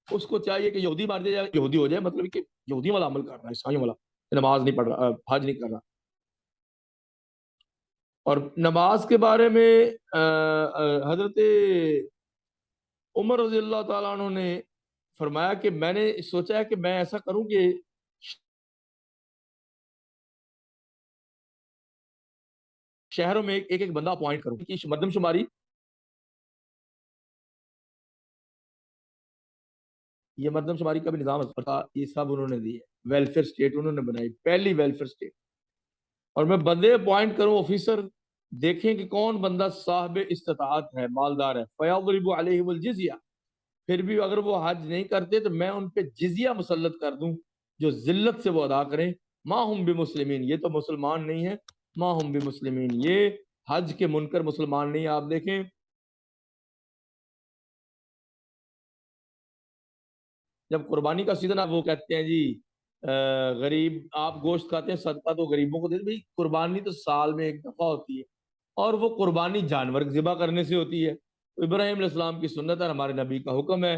اس کو چاہیے کہ یہودی مار دیا جائے، یہودی ہو جائے، مطلب کہ یہودی والا عمل کر رہا ہے، عیسائیوں والا، نماز نہیں پڑھ رہا، حج نہیں کر رہا. اور نماز کے بارے میں حضرت عمر رضی اللہ تعالیٰ عنہ نے فرمایا کہ میں نے سوچا ہے کہ میں ایسا کروں کہ شہروں میں ایک ایک بندہ اپوائنٹ کروں کہ مردم شماری، یہ مردم شماری کا بھی نظام تھا، یہ سب انہوں نے دی ہے. ویلفیئر اسٹیٹ انہوں نے بنائی، پہلی ویلفیئر اسٹیٹ. اور میں بندے اپوائنٹ کروں، آفیسر دیکھیں کہ کون بندہ صاحب استطاعت ہے، مالدار ہے. فَيَضْرِبُ عَلَيْهِمُ الْجِزْيَةَ، پھر بھی اگر وہ حج نہیں کرتے تو میں ان پہ جزیہ مسلط کر دوں جو ذلت سے وہ ادا کریں. ما ہم بمسلمین، یہ تو مسلمان نہیں ہے. ما ہم بمسلمین، یہ حج کے منکر مسلمان نہیں. آپ دیکھیں جب قربانی کا سیزن، آپ وہ کہتے ہیں جی غریب، آپ گوشت کھاتے ہیں، صدقہ تو غریبوں کو دیتے. بھائی قربانی تو سال میں ایک دفعہ ہوتی ہے، اور وہ قربانی جانور ذبح کرنے سے ہوتی ہے. ابراہیم علیہ السلام کی سنت ہے، ہمارے نبی کا حکم ہے،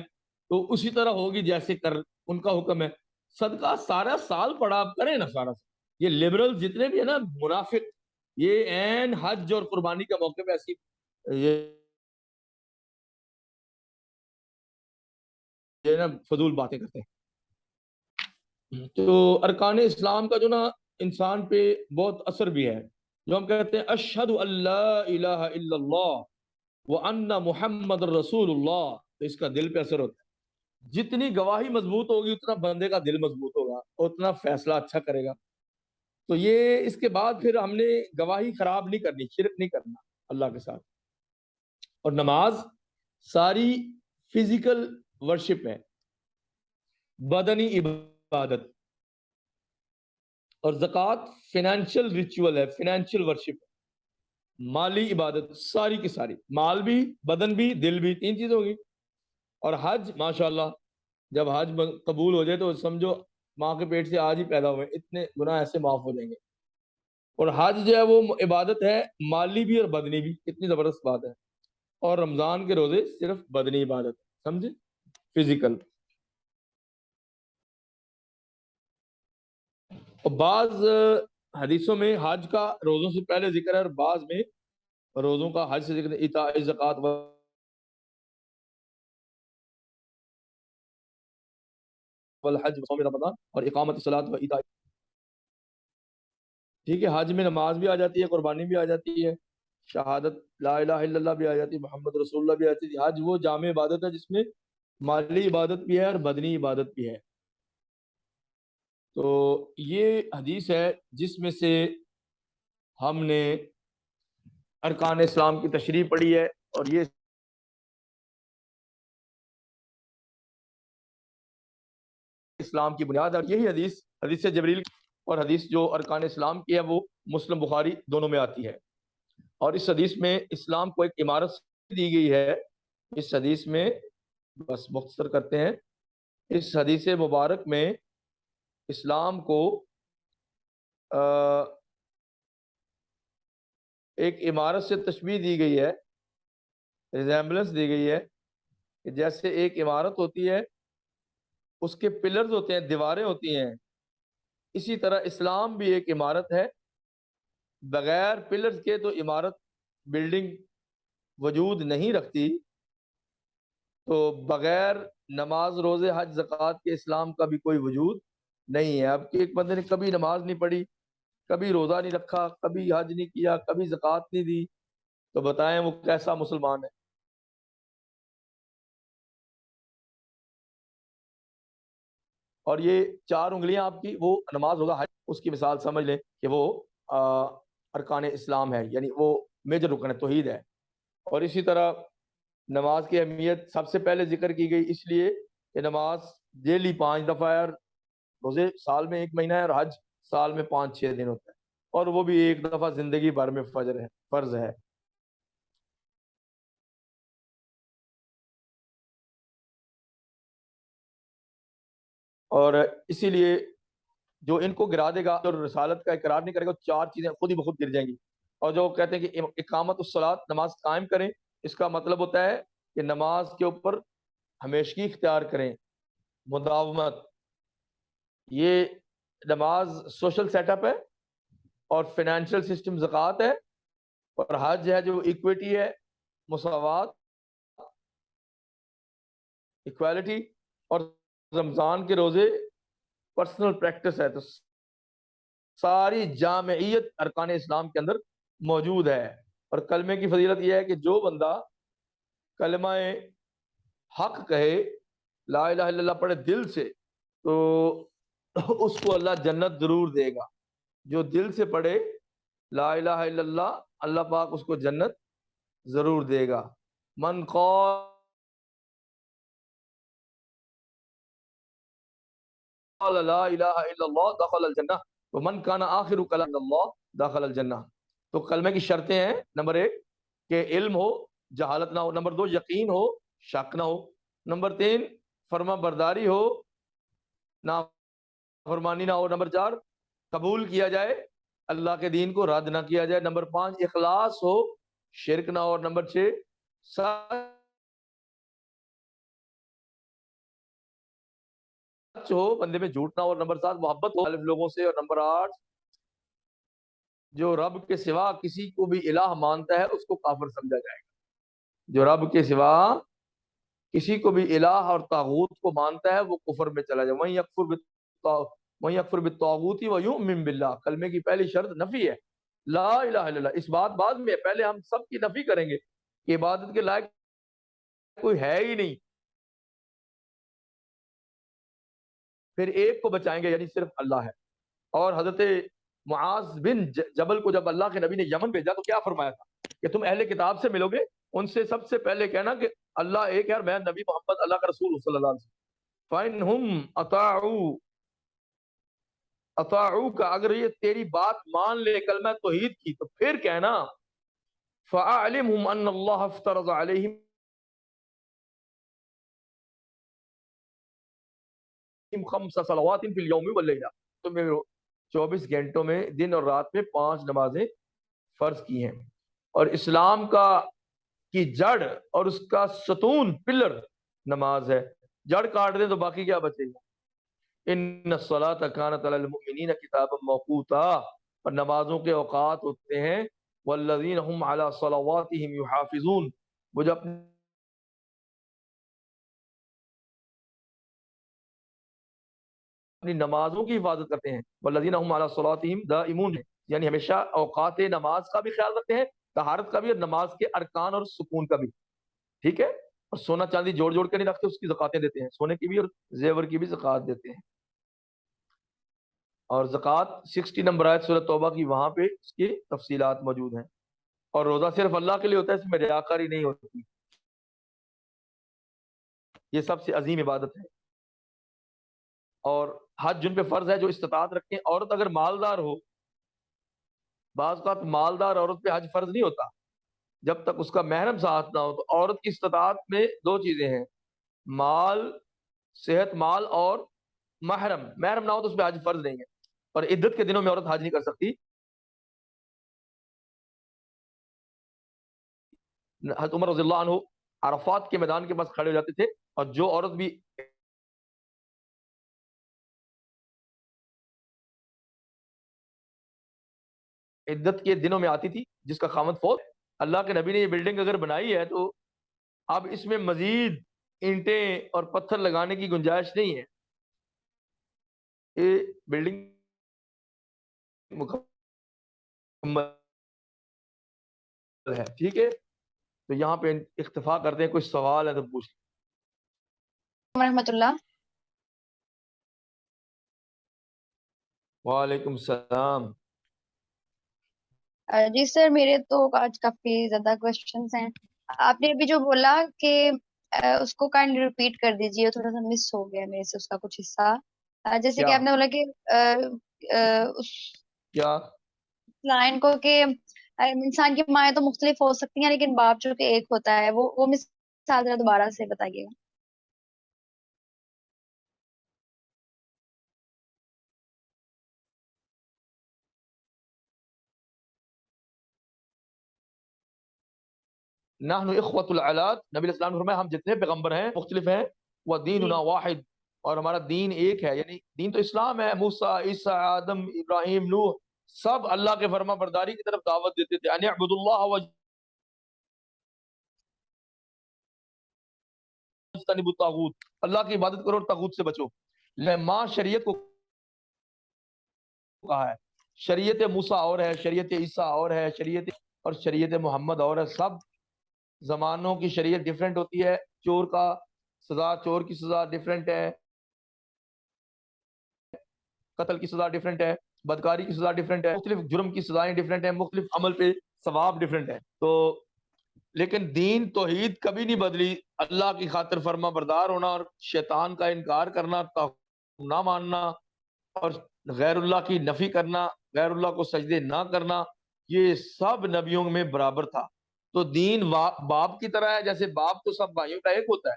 تو اسی طرح ہوگی جیسے ان کا حکم ہے. صدقہ سارا سال پڑا، آپ کریں نا سارا سال. یہ لبرل جتنے بھی ہیں نا، منافق، یہ عین حج اور قربانی کے موقع پہ ایسی یہ نا فضول باتیں کرتے ہیں. تو ارکان اسلام کا جو نا انسان پہ بہت اثر بھی ہے. جو ہم کہتے ہیں اشہد اللہ الہ الا اللہ وان محمد رسول اللہ، تو اس کا دل پہ اثر ہوتا ہے. جتنی گواہی مضبوط ہوگی اتنا بندے کا دل مضبوط ہوگا اور اتنا فیصلہ اچھا کرے گا. تو یہ اس کے بعد پھر ہم نے گواہی خراب نہیں کرنی، شرک نہیں کرنا اللہ کے ساتھ. اور نماز ساری فزیکل ورشپ ہے. بدنی عبادت، اور زکوٰۃ فائنینشیل ریچول ہے، فائنینشیل ورشپ، مالی عبادت ساری کی ساری، مال بھی، بدن بھی، دل بھی، تین چیز ہوگی۔ اور حج ماشاءاللہ، جب حج قبول ہو جائے تو سمجھو ماں کے پیٹ سے آج ہی پیدا ہوئے، اتنے گناہ ایسے معاف ہو جائیں گے۔ اور حج جو ہے وہ عبادت ہے، مالی بھی اور بدنی بھی، کتنی زبردست بات ہے۔ اور رمضان کے روزے صرف بدنی عبادت، سمجھے، فزیکل۔ اور بعض حدیثوں میں حج کا روزوں سے پہلے ذکر ہے، اور بعض میں روزوں کا حج سے ذکر ہے، ایتاء الزکوٰۃ والحج وصوم رمضان اور اقامت الصلاۃ و ایتاء، ٹھیک ہے۔ حج میں نماز بھی آ جاتی ہے، قربانی بھی آ جاتی ہے، شہادت لا الہ الا اللہ بھی آ جاتی ہے، محمد رسول اللہ بھی آ جاتی ہے۔ حج وہ جامع عبادت ہے جس میں مالی عبادت بھی ہے اور بدنی عبادت بھی ہے۔ تو یہ حدیث ہے جس میں سے ہم نے ارکان اسلام کی تشریح پڑھی ہے، اور یہ اسلام کی بنیاد ہے۔ اور یہی حدیث، حدیث جبریل اور حدیث جو ارکان اسلام کی ہے وہ مسلم بخاری دونوں میں آتی ہے۔ اور اس حدیث میں اسلام کو ایک عمارت دی گئی ہے۔ اس حدیث میں، بس مختصر کرتے ہیں، اس حدیث مبارک میں اسلام کو ایک عمارت سے تشبیہ دی گئی ہے، ریزیمبلنس دی گئی ہے، کہ جیسے ایک عمارت ہوتی ہے، اس کے پلرز ہوتے ہیں، دیواریں ہوتی ہیں، اسی طرح اسلام بھی ایک عمارت ہے۔ بغیر پلرز کے تو عمارت، بلڈنگ وجود نہیں رکھتی۔ تو بغیر نماز، روزے، حج، زکوٰۃ کے اسلام کا بھی کوئی وجود نہیں ہے۔ اب کہ ایک بندے نے کبھی نماز نہیں پڑھی، کبھی روزہ نہیں رکھا، کبھی حج نہیں کیا، کبھی زکوٰۃ نہیں دی، تو بتائیں وہ کیسا مسلمان ہے؟ اور یہ چار انگلیاں آپ کی، وہ نماز، روزہ، حج، اس کی مثال سمجھ لیں کہ وہ ارکان اسلام ہے، یعنی وہ میجر رکن ہے، توحید ہے۔ اور اسی طرح نماز کی اہمیت سب سے پہلے ذکر کی گئی اس لیے کہ نماز ڈیلی 5 دفعہ ہے، اور روزے سال میں 1 مہینہ ہے، اور حج سال میں 5-6 دن ہوتا ہے، اور وہ بھی 1 دفعہ زندگی بھر میں فجر ہے، فرض ہے۔ اور اسی لیے جو ان کو گرا دے گا، جو رسالت کا اقرار نہیں کرے گا، 4 چیزیں خود ہی بخود گر جائیں گی۔ اور جو کہتے ہیں کہ اقامت الصلاۃ، نماز قائم کریں، اس کا مطلب ہوتا ہے کہ نماز کے اوپر ہمیشگی اختیار کریں، مداومت۔ یہ نماز سوشل سیٹ اپ ہے، اور فائنینشیل سسٹم زکوٰۃ ہے، اور حج ہے جو ایکویٹی ہے، مساوات، ایکوالٹی، اور رمضان کے روزے پرسنل پریکٹس ہے۔ تو ساری جامعیت ارکان اسلام کے اندر موجود ہے۔ اور کلمے کی فضیلت یہ ہے کہ جو بندہ کلمہ حق کہے، لا الہ الا اللہ پڑھے دل سے، تو اس کو اللہ جنت ضرور دے گا۔ جو دل سے پڑھے لا الہ الا اللہ، اللہ پاک اس کو جنت ضرور دے گا۔ من قال لا الہ الا اللہ دخل الجنہ ومن کان آخر کلام اللہ دخل الجنہ۔ تو کلمے کی شرطیں ہیں: نمبر 1 کہ علم ہو، جہالت نہ ہو، نمبر 2 یقین ہو، شک نہ ہو، نمبر 3 فرما برداری ہو، نہ فرمانی نہ ہو، نمبر 4 قبول کیا جائے، اللہ کے دین کو رد نہ کیا جائے، نمبر 5 اخلاص ہو، شرک نہ ہو، اور نمبر 6 سچ ہو، بندے میں جھوٹ نہ ہو، اور نمبر 7 محبت ہو الف لوگوں سے، اور نمبر 8 جو رب کے سوا کسی کو بھی الہ مانتا ہے اس کو کافر سمجھا جائے گا۔ جو رب کے سوا کسی کو بھی الہ اور طاغوت کو مانتا ہے وہ کفر میں چلا جائے۔ وہیں یکفر بالطاغوت ویؤمن باللہ، کلمے کی پہلی شرط نفی ہے، لا الہ الا اللہ۔ اس بات بعد میں، پہلے ہم سب کی نفی کریں گے کہ عبادت کے لائق کوئی ہے ہی نہیں، پھر ایک کو بچائیں گے، یعنی صرف اللہ ہے۔ اور حضرت معاذ بن جبل کو جب اللہ کے نبی نے یمن بھیجا تو کیا فرمایا تھا کہ تم اہل کتاب سے ملو گے، ان سے سب سے پہلے کہنا کہ اللہ ایک ہے اور میں نبی محمد اللہ کا رسول صلی اللہ علیہ وسلم۔ فَإِنْهُمْ اطاعوا کا، اگر یہ تیری بات مان لے کلمہ توحید کی تو پھر کہنا فَأَعْلِمْهُمْ أَنَّ اللَّهَ افْتَرَضَ عَلَيْهِمْ 5 صلوات فی اليوم واللیلہ، تمہیں 24 گھنٹوں میں دن اور رات میں 5 نمازیں فرض کی ہیں، اور اسلام کی جڑ اور اس کا ستون پلر نماز ہے، جڑ کاٹ دیں تو باقی کیا بچے گا؟ ان الصلاۃ کانت علی المؤمنین کتابا موقوتا، اور نمازوں کے اوقات ہوتے ہیں، والذین هم علی صلواتهم یحافظون، وہ جو اپنی نمازوں کی حفاظت کرتے ہیں، والذین هم علی صلاتهم دائمون، یعنی ہمیشہ اوقات نماز کا بھی خیال رکھتے ہیں، طہارت کا بھی اور نماز کے ارکان اور سکون کا بھی، ٹھیک ہے، اور سونا چاندی جوڑ جوڑ کے نہیں رکھتے، اس کی زکاتیں دیتے ہیں، سونے کی بھی اور زیور کی بھی زکات دیتے ہیں، اور زکوٰۃ 60 نمبر آیت سورۃ توبہ کی، وہاں پہ اس کی تفصیلات موجود ہیں، اور روزہ صرف اللہ کے لیے ہوتا ہے، اس میں ریاکاری نہیں ہوتی، یہ سب سے عظیم عبادت ہے، اور حج جن پہ فرض ہے جو استطاعت رکھتے ہیں، عورت اگر مالدار ہو، بعض اوقات مالدار عورت پہ حج فرض نہیں ہوتا جب تک اس کا محرم ساتھ نہ ہو، تو عورت کی استطاعت میں 2 چیزیں ہیں، مال، صحت مال، اور محرم نہ ہو تو اس پہ حج فرض نہیں ہے، اور عدت کے دنوں میں عورت حج نہیں کر سکتی۔ حضرت عمر رضی اللہ عنہ عرفات کے میدان کے پاس کھڑے ہو جاتے تھے، اور جو عورت بھی عدت کے دنوں میں آتی تھی، جس کا خامد فوت، اللہ کے نبی نے یہ بلڈنگ اگر بنائی ہے تو اب اس میں مزید اینٹیں اور پتھر لگانے کی گنجائش نہیں ہے، یہ بلڈنگ مکمل ہے، ٹھیک ہے، تو یہاں پہ اکتفا کرتے ہیں، کوئی سوال ہے تو پوچھ لیں۔ ورحمۃ اللہ۔ وعلیکم السلام۔ جی سر، میرے تو آج کافی زیادہ کوشچنس ہیں۔ آپ نے ابھی جو بولا کہ اس کو کائنڈلی ریپیٹ کر دیجیے، تھوڑا سا مس ہو گیا میرے سے اس کا کچھ حصہ۔ جیسے کہ کیا آپ نے بولا کہ اس کیا لائن کو کہ انسان کی مائیں تو مختلف ہو سکتی ہیں لیکن باپ جو کہ ایک ہوتا ہے، وہ مثال ذرا دوبارہ سے بتائیے گا۔ نحن اخوۃ العلات، نبی علیہ السلام نے فرمایا ہم جتنے پیغمبر ہیں مختلف ہیں، جی ودیننا واحد، اور ہمارا دین ایک ہے، یعنی دین تو اسلام ہے، موسیٰ، عیسیٰ، آدم، ابراہیم، نوح، سب اللہ کے فرما برداری کی طرف دعوت دیتے تھے، ان اعبدوا اللہ واجتنبوا الطاغوت، اللہ کی عبادت کرو اور طاغوت سے بچو۔ ماں شریعت کو کہا ہے، شریعت موسیٰ اور ہے، شریعت عیسیٰ اور ہے، شریعت محمد اور ہے، سب زمانوں کی شریعت ڈیفرنٹ ہوتی ہے، چور کی سزا ڈیفرنٹ ہے، قتل کی سزا ڈیفرنٹ ہے، بدکاری کی سزا ڈیفرنٹ ہے، مختلف جرم کی سزائیں ڈیفرنٹ ہیں، مختلف عمل پہ ثواب ڈیفرنٹ ہے، تو لیکن دین توحید کبھی نہیں بدلی، اللہ کی خاطر فرما بردار ہونا اور شیطان کا انکار کرنا، نہ ماننا، اور غیر اللہ کی نفی کرنا، غیر اللہ کو سجدے نہ کرنا، یہ سب نبیوں میں برابر تھا۔ تو دین باپ کی طرح ہے، جیسے باپ تو سب بھائیوں کا ایک ہوتا ہے،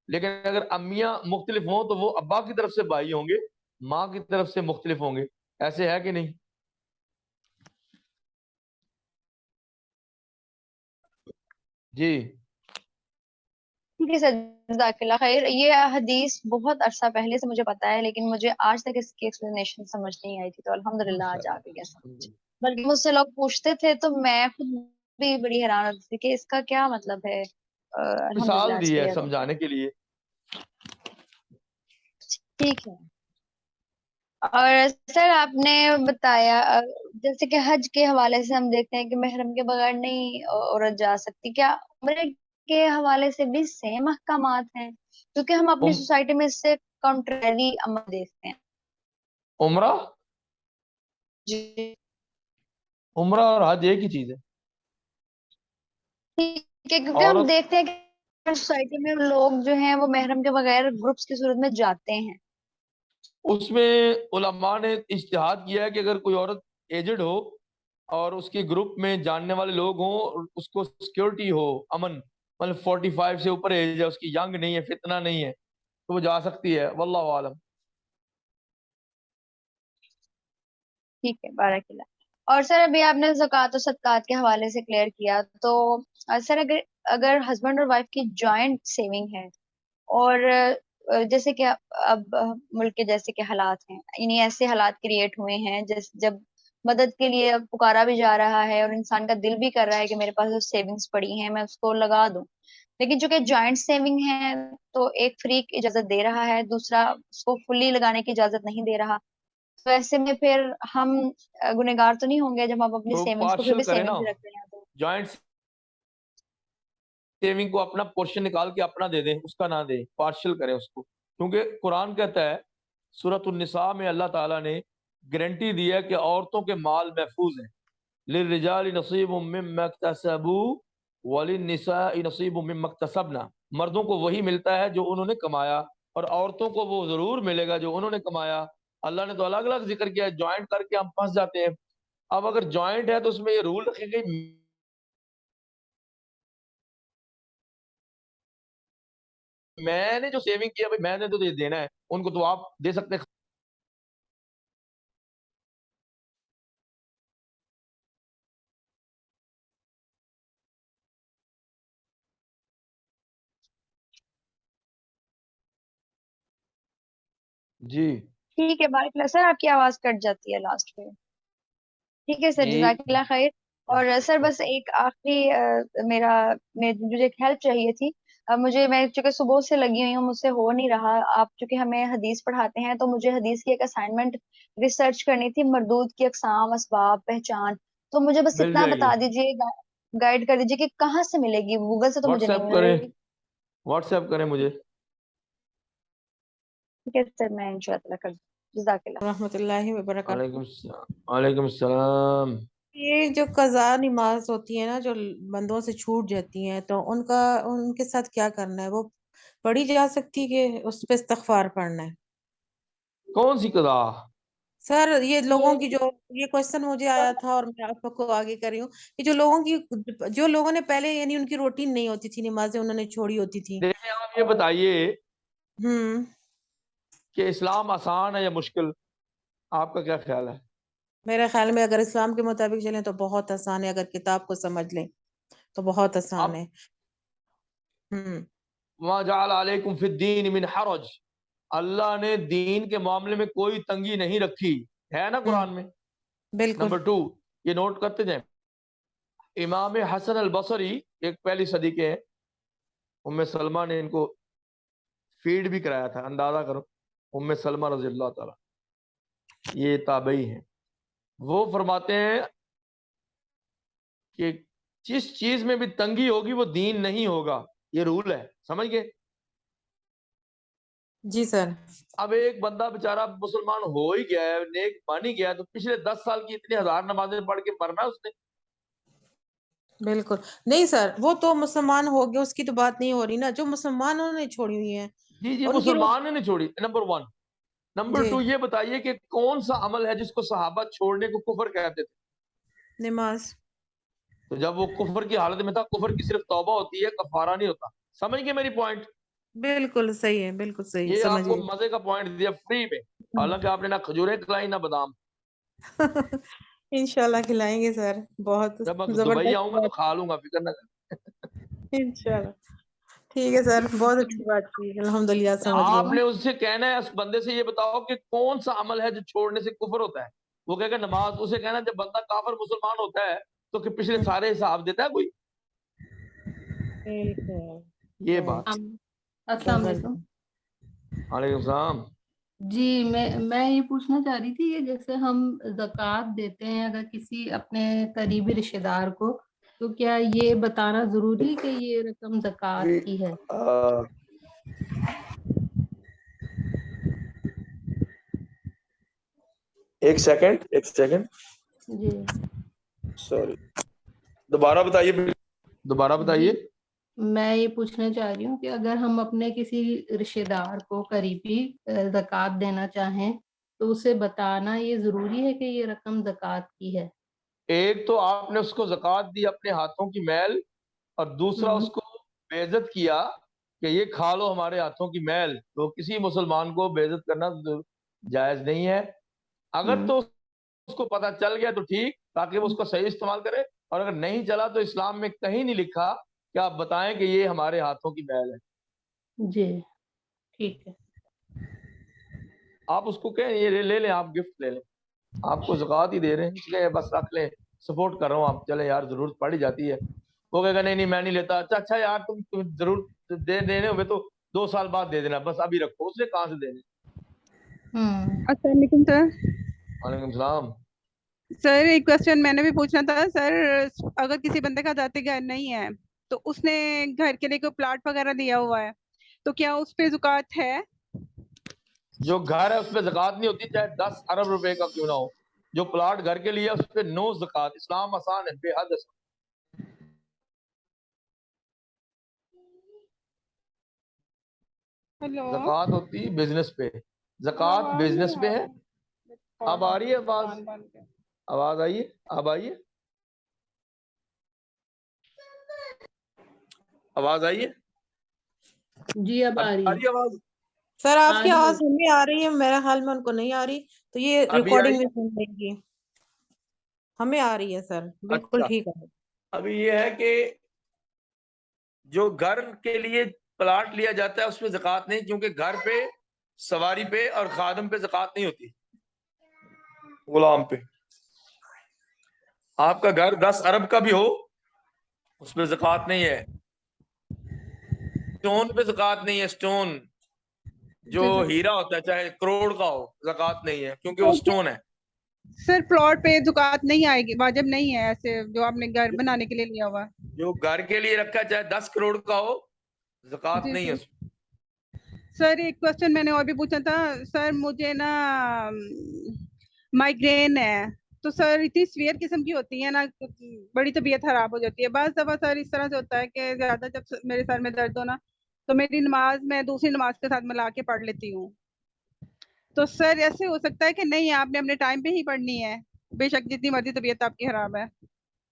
لیکن اگر امیاں مختلف ہوں تو وہ ابا کی طرف سے بھائی ہوں گے، ماں کی طرف سے مختلف ہوں گے، ایسے ہے کہ نہیں؟ جی ٹھیک ہے سر، جزاک اللہ خیر۔ یہ حدیث بہت عرصہ پہلے سے مجھے پتا ہے لیکن مجھے آج تک اس کی ایکسپلینیشن سمجھ نہیں آئی تھی، تو الحمدللہ آج آ گئی ہے سمجھ۔ بلکہ مجھ سے لوگ پوچھتے تھے تو میں خود بھی بڑی حیران ہوتی تھی کہ اس کا کیا مطلب ہے۔ الحمدللہ مثال آج دی ہے کلیئر ہو گیا۔ سمجھانے کے لیے۔ ٹھیک ہے۔ اور سر آپ نے بتایا جیسے کہ حج کے حوالے سے ہم دیکھتے ہیں کہ محرم کے بغیر نہیں عورت جا سکتی، کیا عمرے کے حوالے سے بھی سیم احکامات ہیں؟ کیونکہ ہم اپنی سوسائٹی میں اس سے کنٹریری عمل دیکھتے ہیں۔ عمرہ جی عمرہ اور حج ایک ہی چیز ہے، ٹھیک ہے، کیونکہ ہم عورت دیکھتے ہیں کہ سوسائٹی میں لوگ جو ہیں وہ محرم کے بغیر گروپس کی صورت میں جاتے ہیں. اس میں علماء نے اجتہاد کیا ہے کہ اگر کوئی عورت ایجڈ ہو اور اس کے گروپ میں جاننے والے لوگ ہوں اور اس کو سیکیورٹی ہو، امن، مطلب 45 سے اوپر ایج ہے، اس کی ینگ نہیں ہے، فتنہ نہیں ہے، تو وہ جا سکتی ہے، واللہ عالم۔ ٹھیک ہے، بارک اللہ. اور سر ابھی آپ نے زکوٰۃ و صدقات کے حوالے سے کلیئر کیا، تو سر اگر اگر ہسبینڈ اور وائف کی جوائنٹ سیونگ ہے اور جیسے کہ اب ملک کے جیسے کہ حالات ہیں، یعنی ایسے حالات کریٹ ہوئے ہیں جب مدد کے لیے پکارا بھی جا رہا ہے اور انسان کا دل بھی کر رہا ہے کہ میرے پاس جو سیونگز پڑی ہیں میں اس کو لگا دوں، لیکن چونکہ جوائنٹ سیونگ ہے تو ایک فریق اجازت دے رہا ہے، دوسرا اس کو فلی لگانے کی اجازت نہیں دے رہا، تو ایسے میں پھر ہم گنہگار تو نہیں ہوں گے جب ہم اپنی تو سیونگز کو پھر پارشل بھی کرے نا، سیونگز رکھ رہے ہیں تو؟ جوائنٹ سیونگ کو اپنا پورشن نکال کے اپنا دے دیں، اس کا نہ دیں، پارشل کریں اس کو، کیونکہ قرآن کہتا ہے سورۃ النساء میں اللہ تعالیٰ نے گارنٹی دی ہے کہ عورتوں کے مال محفوظ ہیں، للرجال نصیب مما اکتسبوا وللنساء نصیب مما اکتسبنا، مردوں کو وہی ملتا ہے جو انہوں نے کمایا اور عورتوں کو وہ ضرور ملے گا جو انہوں نے کمایا۔ اللہ نے تو الگ الگ ذکر کیا ہے، جوائنٹ کر کے ہم پھنس جاتے ہیں۔ اب اگر جوائنٹ ہے تو اس میں یہ رول رکھے گئے، میں نے جو سیونگ کیا بھائی میں نے تو یہ دینا ہے، ان کو تو آپ دے سکتے ہیں۔ جی ٹھیک ہے، بارک اللہ. سر آپ کی آواز کٹ جاتی ہے لاسٹ پہ. ٹھیک ہے سر، جی جزاک اللہ خیر. اور سر بس ایک آخری مجھے ایک ہیلپ چاہیے تھی. میں چونکہ صبح سے لگی ہوئی ہوں، مجھ سے ہو نہیں رہا. آپ چونکہ ہمیں حدیث پڑھاتے ہیں تو مجھے حدیث کی ایک اسائنمنٹ ریسرچ کرنی تھی، مردود کی اقسام، اسباب، پہچان. تو مجھے بس مل اتنا جائے گی، بتا دیجیے، گائیڈ کر دیجیے کہ کہاں سے ملے گی، گوگل سے تو مجھے واٹس نہیں ایپ مل کریں، رہی. واٹس ایپ کریں مجھے۔ ٹھیک ہے سر، میں ان شاء اللہ کر دوں. جزاک اللہ. ورحمۃ اللہ وبرکاتہ. وعلیکم السلام، وعلیکم السلام۔ یہ جو قضا نماز ہوتی ہے نا، جو بندوں سے چھوٹ جاتی ہیں، تو ان کے ساتھ کیا کرنا ہے؟ وہ پڑھی جا سکتی کہ اس پہ استغفار پڑھنا ہے؟ کون سی قضا؟ سر یہ لوگوں کی یہ کوشچن مجھے آیا تھا اور میں آپ کو آگے کر رہی ہوں کہ جو لوگوں نے پہلے، یعنی ان کی روٹین نہیں ہوتی تھی، نمازیں انہوں نے چھوڑی ہوتی تھی. دیکھیں آپ یہ بتائیے ہوں کہ اسلام آسان ہے یا مشکل؟ آپ کا کیا خیال ہے؟ میرے خیال میں اگر اسلام کے مطابق چلیں تو بہت آسان ہے، اگر کتاب کو سمجھ لیں تو بہت آسان اب ہے. ہوں وَمَا جَعَلَ عَلَيْكُمْ فِي الدِّينِ مِنْ حَرَجٍ، اللہ نے دین کے معاملے میں کوئی تنگی نہیں رکھی ہے نا ہوں قرآن میں۔ بالکل. نمبر 2، یہ نوٹ کرتے جائیں، امام حسن البصری ایک پہلی صدی کے ہیں، ام سلمہ نے ان کو فیڈ بھی کرایا تھا، اندازہ کرو، ام سلمہ رضی اللہ تعالی، یہ تابعی ہیں۔ وہ فرماتے ہیں کہ جس چیز میں بھی تنگی ہوگی وہ دین نہیں ہوگا، یہ رول ہے، سمجھ گئے؟ جی سر. اب ایک بندہ بیچارہ مسلمان ہو ہی گیا ہے، نیک بن ہی گیا ہے، تو پچھلے 10 سال کی اتنی ہزار نمازیں پڑھ کے مرنا اس نے؟ بالکل نہیں سر، وہ تو مسلمان ہو گیا، اس کی تو بات نہیں ہو رہی نا، جو مسلمانوں نے چھوڑی ہوئی ہیں جی جی، ان کی مسلمان نے نہیں چھوڑی، نمبر 1۔ نمبر جی 2 یہ بتائیے کہ کون سا عمل ہے جس کو صحابہ چھوڑنے کو کفر کہتے تھے؟ نماز. تو جب وہ کفر کی حالت میں تھا، کفر کی صرف توبہ ہوتی ہے، کفارہ نہیں ہوتا۔ سمجھ گئے میری پوائنٹ؟ بالکل صحیح ہے، بالکل صحیح، یہ آپ سمجھ کو گئی. مزے کا پوائنٹ دیا فری میں، حالانکہ آپ نے نہ کھجوریں کھلائی نہ بادام۔ انشاءاللہ کھلائیں گے سر، بہت جب میں دبئی زبردست آؤں گا تو بات. کھا لوں گا، فکر نہ کریں۔ انشاءاللہ. ٹھیک ہے سر، بہت اچھی بات کی، الحمدللہ سمجھ گئے. آپ نے اس سے کہنا ہے، اس بندے سے یہ بتاؤ کہ کون سا عمل ہے جو چھوڑنے سے کفر ہوتا ہے؟ وہ کہے گا نماز۔ اسے کہنا جب بندہ کافر مسلمان ہوتا ہے تو کہ پچھلے سارے حساب دیتا ہے کوئی؟ یہ بات۔ السلام علیکم. وعلیکم السلام۔ جی میں یہ پوچھنا چاہ رہی تھی کہ جیسے ہم زکوٰۃ دیتے ہیں اگر کسی اپنے قریبی رشتہ دار کو، تو کیا یہ بتانا ضروری کہ یہ رقم زکوٰۃ کی ہے؟ ایک سیکنڈ، جی سوری، دوبارہ بتائیے، دوبارہ جی بتائیے۔ میں یہ پوچھنا چاہ رہی ہوں کہ اگر ہم اپنے کسی رشتہ دار کو قریبی زکوٰۃ دینا چاہیں تو اسے بتانا یہ ضروری ہے کہ یہ رقم زکوٰۃ کی ہے؟ ایک تو آپ نے اس کو زکوٰۃ دی اپنے ہاتھوں کی میل، اور دوسرا اس کو بے عزت کیا کہ یہ کھا لو ہمارے ہاتھوں کی میل، تو کسی مسلمان کو بے عزت کرنا جائز نہیں ہے۔ اگر تو اس کو پتہ چل گیا تو ٹھیک، تاکہ وہ اس کو صحیح استعمال کرے، اور اگر نہیں چلا تو اسلام میں کہیں نہیں لکھا کہ آپ بتائیں کہ یہ ہمارے ہاتھوں کی میل ہے۔ جی ٹھیک ہے۔ آپ اس کو کہیں یہ لے لیں، آپ گفٹ لے لیں، آپ کو زکوٰۃ ہی دے رہے ہیں اس لیے بس رکھ لیں، سپورٹ کر رہا ہوں، آپ چلیں یار ضرورت پڑ ہی جاتی ہے۔ وہ کہے گا نہیں میں نہیں لیتا، اچھا یار تم ضرور دینے ہوئے تو 2 سال بعد دے دینا، بس ابھی رکھو، اس نے کہاں سے دینے۔ السلام علیکم سر۔ وعلیکم السلام۔ سر ایک کوشچن میں نے بھی پوچھنا تھا سر، اگر کسی بندے کا ذاتی گھر نہیں ہے تو اس نے گھر کے لیے کوئی پلاٹ وغیرہ لیا ہوا ہے تو کیا اس پہ زکوٰۃ ہے؟ جو گھر ہے اس پہ زکوٰۃ نہیں ہوتی، چاہے 10 ارب روپے کا کیوں نہ ہو۔ جو پلاٹ گھر کے لیے اس پہ نو زکوٰۃ۔ اسلام آسان ہے، بے حد آسان۔ ہیلو، زکوٰۃ ہوتی بزنس پہ، زکوٰۃ بزنس پہ ہے۔ اب آ رہی ہے آواز؟ آواز آئیے، اب آئیے، آواز آئیے، جی اب آ رہی آ ہے۔ رہی ہے آواز؟ سر آپ آ کی رہی آواز ہے۔ ہمیں آ رہی ہے، میرے حال میں ان کو نہیں آ رہی، تو یہ ابھی ریکارڈنگ آئی؟ میں سن لیں گی۔ ہمیں آ رہی ہے سر، بالکل اچھا، ٹھیک ہے۔ ابھی یہ ہے کہ جو گھر کے لیے پلاٹ لیا جاتا ہے اس پہ زکوٰۃ نہیں، کیونکہ گھر پہ، سواری پہ اور خادم پہ زکوٰۃ نہیں ہوتی، غلام پہ۔ آپ کا گھر 10 ارب کا بھی ہو اس پہ زکوٰۃ نہیں ہے۔ اسٹون پہ زکوٰۃ نہیں ہے، اسٹون جو ہیرا ہوتا ہے چاہے کروڑ کا ہو، زکوٰۃ نہیں ہے کیونکہ وہ اسٹون ہے۔ سر پلاٹ پہ زکوٰۃ نہیں آئے گی، واجب نہیں ہے ایسے جو آپ نے گھر بنانے کے لیے لیا ہوا؟ جو گھر کے لیے رکھا چاہے 10 کروڑ کا ہو، زکوٰۃ جی نہیں ہے سر۔ اس میں۔ سر ایک کوشچن میں نے اور بھی پوچھا تھا سر، مجھے نا مائگرین ہے، تو سر اتنی سویئر قسم کی ہوتی ہے نا، بڑی طبیعت خراب ہو جاتی ہے بعض دفعہ سر، اس طرح سے ہوتا ہے کہ زیادہ جب میرے سر میں درد ہو نا تو میری نماز میں دوسری نماز کے ساتھ ملا کے پڑھ لیتی ہوں، تو سر ایسے ہو سکتا ہے کہ نہیں آپ نے اپنے ٹائم پہ ہی پڑھنی ہے بے شک جتنی مرضی طبیعت آپ کی خراب ہے؟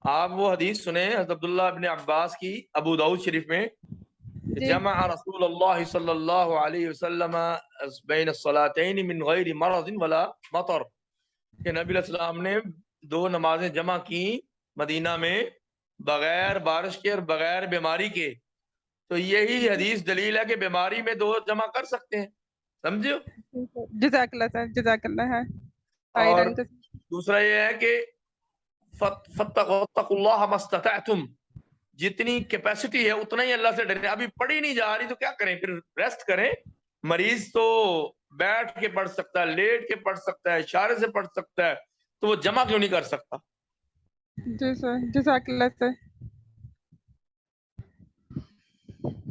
آپ وہ حدیث سنیں حضرت عبداللہ ابن عباس کی، ابو داؤد شریف میں، جی جمع رسول اللہ صلی اللہ علیہ وسلم بین الصلاتین من غیر مرض ولا مطر، کہ نبی علیہ السلام نے 2 نمازیں جمع کی مدینہ میں بغیر بارش کے اور بغیر بیماری کے، تو یہی حدیث دلیل ہے کہ بیماری میں 2 جمع کر سکتے ہیں، سمجھو۔ جزاک اللہ سر، جزاک اللہ ہے۔ اور دوسرا یہ ہے کہ فَاتَّقُوا اللَّهَ مَا اسْتَطَعْتُمْ، جتنی کیپیسٹی ہے اتنا ہی اللہ سے ڈریں۔ ابھی پڑھی نہیں جا رہی تو کیا کریں، پھر ریسٹ کریں۔ مریض تو بیٹھ کے پڑھ سکتا ہے، لیٹ کے پڑھ سکتا ہے، اشارے سے پڑھ سکتا ہے، تو وہ جمع کیوں نہیں کر سکتا؟ جی سر، جزاک اللہ سر،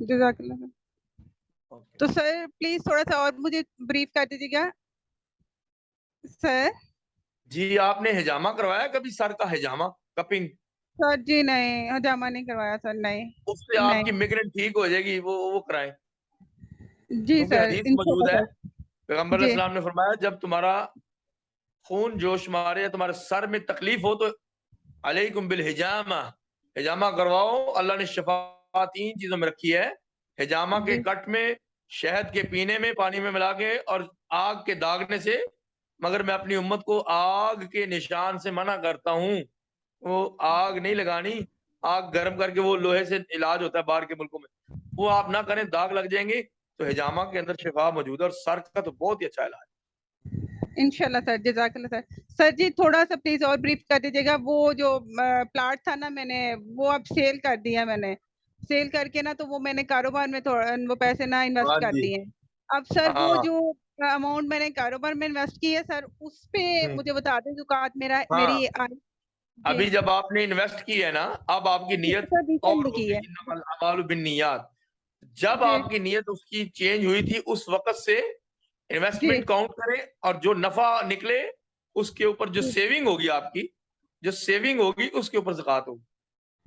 جزاک اللہ سر۔ تو سر پلیز تھوڑا سا اور مجھے بریف کر دیجیے گا سر۔ جی آپ نے حجامہ کروایا کبھی، سر کا حجامہ، کپنگ؟ سر جی نہیں، حجامہ نہیں کروایا سر، نہیں اس سے آپ کی نہیں۔ میگرین ٹھیک ہو جائے گی، وہ کرائیں، جی کیونکہ سر حدیث موجود انشاءاللہ ہے، سر۔ پیغمبر علیہ جی السلام نے فرمایا جب تمہارا خون جوش مارے یا تمہارے سر میں تکلیف ہو تو علیکم بالحجامہ، حجامہ کرواؤ۔ اللہ نے شفا 3 چیزوں میں رکھی ہے، حجامہ کے جی کٹ میں، شہد کے پینے میں پانی میں ملا کے، اور آگ کے داغنے سے، مگر میں اپنی امت کو آگ کے نشان سے منع کرتا ہوں۔ وہ آگ نہیں لگانی، آگ گرم کر کے، وہ لوہے سے علاج ہوتا ہے باہر کے ملکوں میں، وہ آپ نہ کریں، داغ لگ جائیں گے۔ تو حجامہ کے اندر شفا موجود ہے، اور سر کا تو بہت ہی اچھا علاج ہے۔ انشاءاللہ سر، جزاک اللہ سر۔ سر جی تھوڑا سا پلیز اور بریف کر دیجیے گا، وہ جو پلاٹ تھا نا میں نے وہ اب سیل کر دیا، میں نے سیل کر کے نا تو وہ میں نے کاروبار میں وہ پیسے نہ انویسٹ ہاں کر جی، دیے۔ اب سر وہ ہاں، جو اماؤنٹ میں نے کاروبار میں انویسٹ کی ہے سر، اس پہ مجھے بتا دیں زکوٰۃ ہاں، میری جی ابھی جب آپ نے انویسٹ کی ہے نا، اب آپ کی نیت سر اور ریسنٹلی کی ہوگی، ہے انما الاعمال بالنیات۔ جب جی آپ کی نیت اس کی چینج ہوئی تھی، اس وقت سے جی انویسٹمنٹ کاؤنٹ کریں، اور جو نفع نکلے اس کے اوپر جو جی سیونگ ہوگی، آپ کی جو سیونگ ہوگی اس کے اوپر زکوٰۃ ہوگی۔